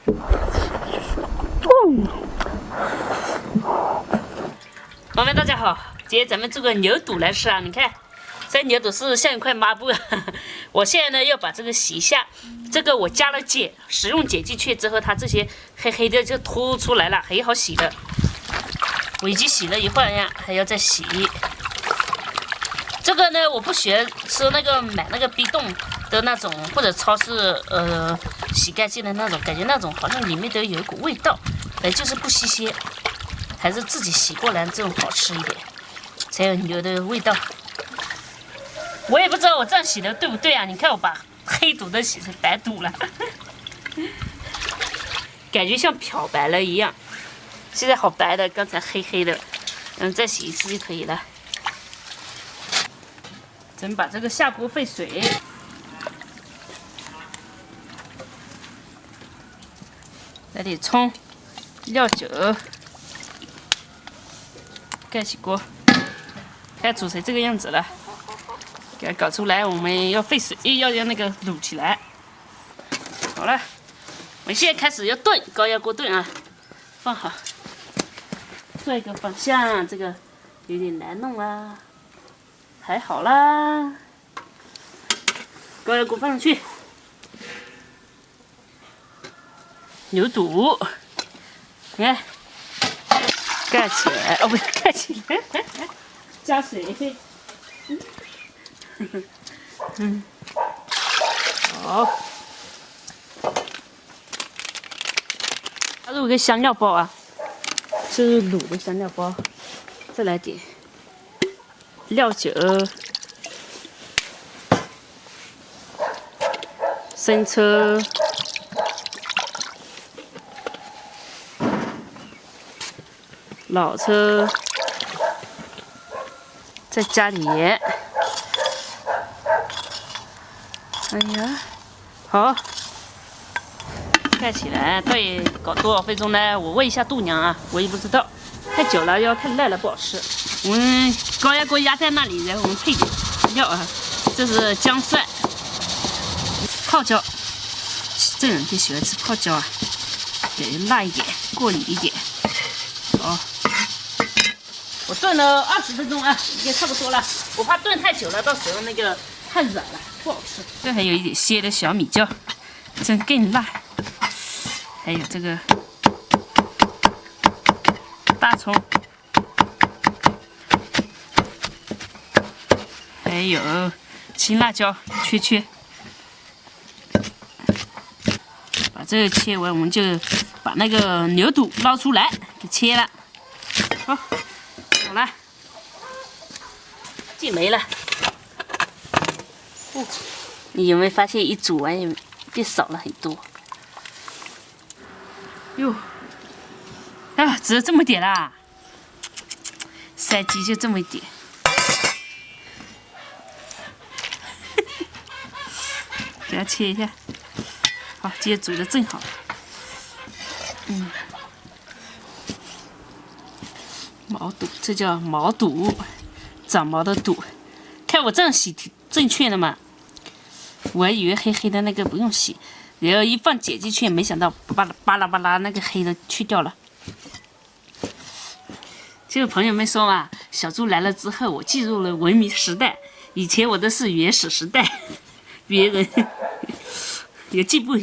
朋友们，大家好，今天咱们做个牛肚来吃啊！你看，这牛肚是像一块抹布。我现在呢要把这个洗一下，这个我加了碱，使用碱进去之后，它这些黑黑的就凸出来了，很好洗的。我已经洗了一会儿呀，还要再洗。这个呢，我不喜欢吃那个买那个冰冻的那种，或者超市洗干净的那种，感觉那种好像里面都有一股味道，就是不新鲜。还是自己洗过来这种好吃一点，才有牛的味道。我也不知道我这样洗的对不对啊？你看我把黑肚都洗成白肚了，感觉像漂白了一样。现在好白的，刚才黑黑的，再洗一次就可以了。咱们把这个下锅沸水，来点葱、料酒。盖起锅，该煮成这个样子了。给它搞出来，我们要沸水，要让那个卤起来。好了，我们现在开始要炖，高压锅炖啊，放好。转一个方向，这个有点难弄啊，还好啦。高压锅放上去，牛肚，你看。盖起来，哦，不是盖起来，加水，好，加入一个香料包啊，是卤的香料包，再来点料酒、生抽。老抽，再加点盐。哎呀，好，盖起来。到底搞多少分钟呢？我问一下度娘啊，我也不知道。太久了，要太烂了不好吃。我们高压锅压在那里，然后我们配点料啊。这是姜蒜、泡椒。这两天喜欢吃泡椒啊，给辣一点，过瘾一点。好。我炖了20分钟啊，已经差不多了。我怕炖太久了，到时候那个太软了，不好吃。这还有一点些的小米椒，这样更辣。还有这个大葱，还有青辣椒，切。把这个切完，我们就把那个牛肚捞出来，给切了。好。好了，进没了。你有没有发现一煮完也变少了很多？哟，啊，只有这么点啦，塞鸡就这么一点。给它切一下。好，今天煮的正好。毛肚，这叫毛肚，长毛的肚。看我这样洗正确的嘛，我还以为黑黑的那个不用洗，然后一放碱进去，没想到巴拉那个黑的去掉了。就朋友们说嘛，小猪来了之后，我进入了文明时代，以前我都是原始时代，别人有进步。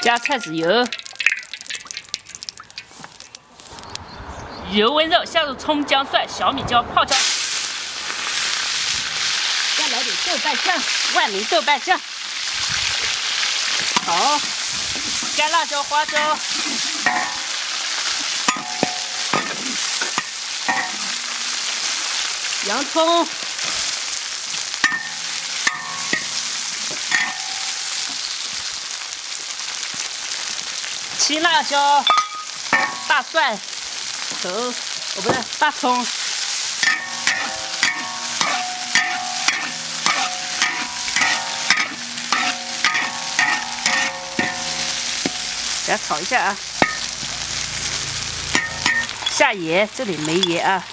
加菜籽油。油温热，下入葱、姜、蒜、小米椒、泡椒，再来点豆瓣酱，万能豆瓣酱。好，干辣椒、花椒，洋葱，青辣椒、大蒜。不对，大葱，给它炒一下啊。下盐，这里没盐啊。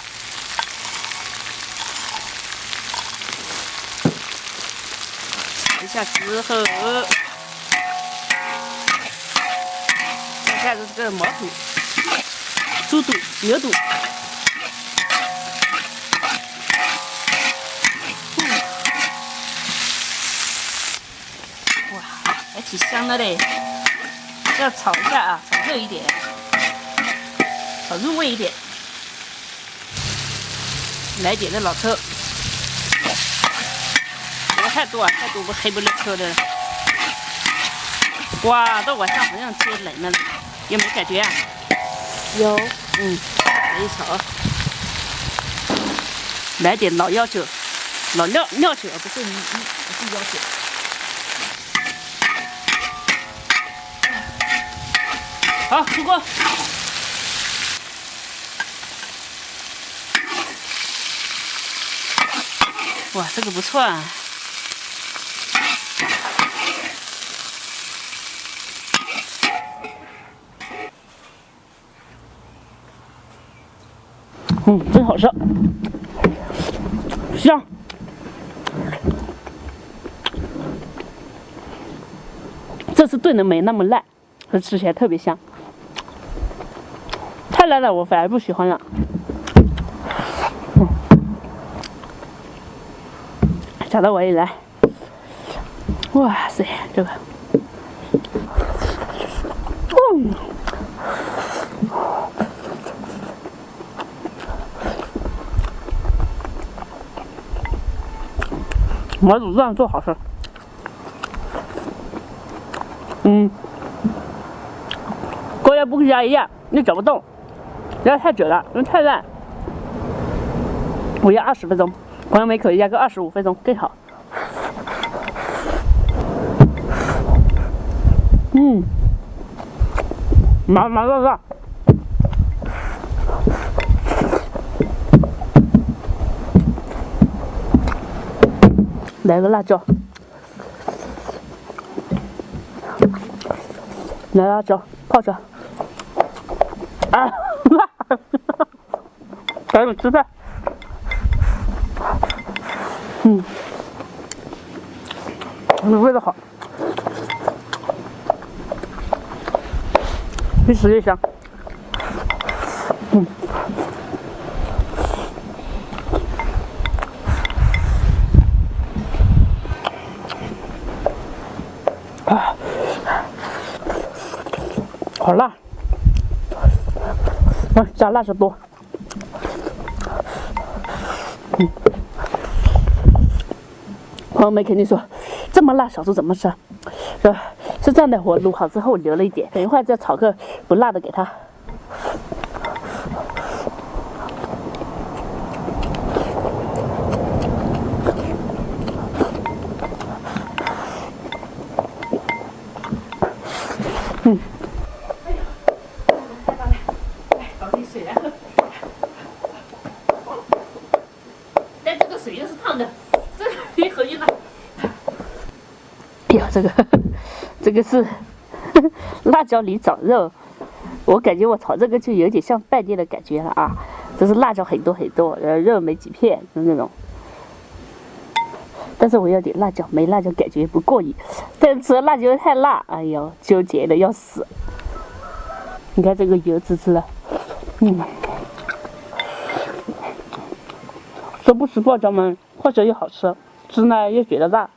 炒一下之后，下这个毛肚、猪肚、牛肚。哇，还挺香的嘞！要炒一下啊，炒热一点，炒入味一点。来点的老抽，别太多啊，太多不黑不溜秋的了。哇，到晚上好像天冷了，有没有感觉啊？有，可以炒。来点老料酒，老料酒，不是料酒。好，出锅。哇，这个不错啊！真好吃，香。这次炖的没那么烂，它吃起来特别香。太烂了，我反而不喜欢了。炒到碗里来，哇塞，这个，毛肚这样做好吃，高压不跟家一样，你搅不动，要太久了，因为太烂，我要20分钟。朋友们可以压个25分钟更好。麻辣辣，来个辣椒，来辣椒泡着，啊，辣，赶紧吃饭。味道好，越吃越香。好辣，加辣椒多。朋友们肯定说，这么辣，小猪怎么吃？是这样的，我卤好之后留了一点，等一会儿再炒个不辣的给他。搞点水来喝。但这个水又是烫的，这一合一辣。哎呀，这个是辣椒里找肉，我感觉我炒这个就有点像饭店的感觉了啊！这是辣椒很多很多，肉没几片，就那种。但是我要点辣椒，没辣椒感觉不过瘾。但吃辣椒太辣，哎呦，纠结的要死。你看这个油滋滋的，说不吃爆椒吗？或者又好吃，吃呢又觉得辣。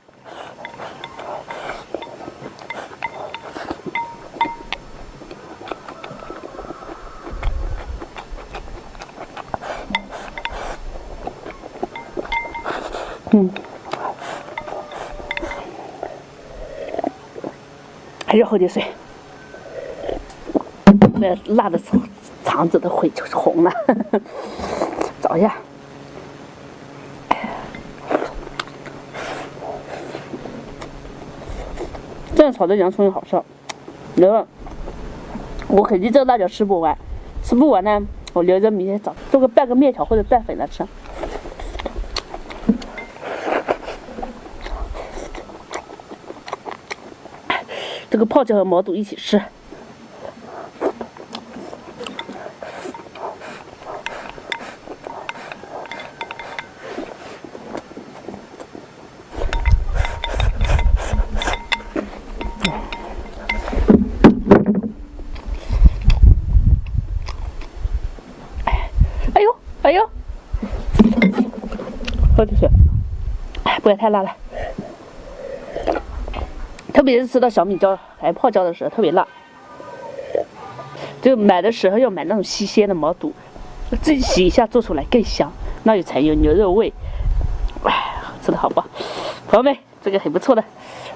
还要喝点水，那辣的肠子都会就是红了，找一下。这样炒的洋葱好吃，然后我肯定这辣椒吃不完，吃不完呢，我留着明天早做个拌个面条或者拌粉来吃。这个泡椒和毛肚一起吃，哎呦，哎呦，喝点水，哎，不要太辣了。特别是吃到小米椒还泡椒的时候，特别辣。就买的时候要买那种新鲜的毛肚，自己洗一下做出来更香，那才有牛肉味。哎，吃的好棒，朋友们，这个很不错的。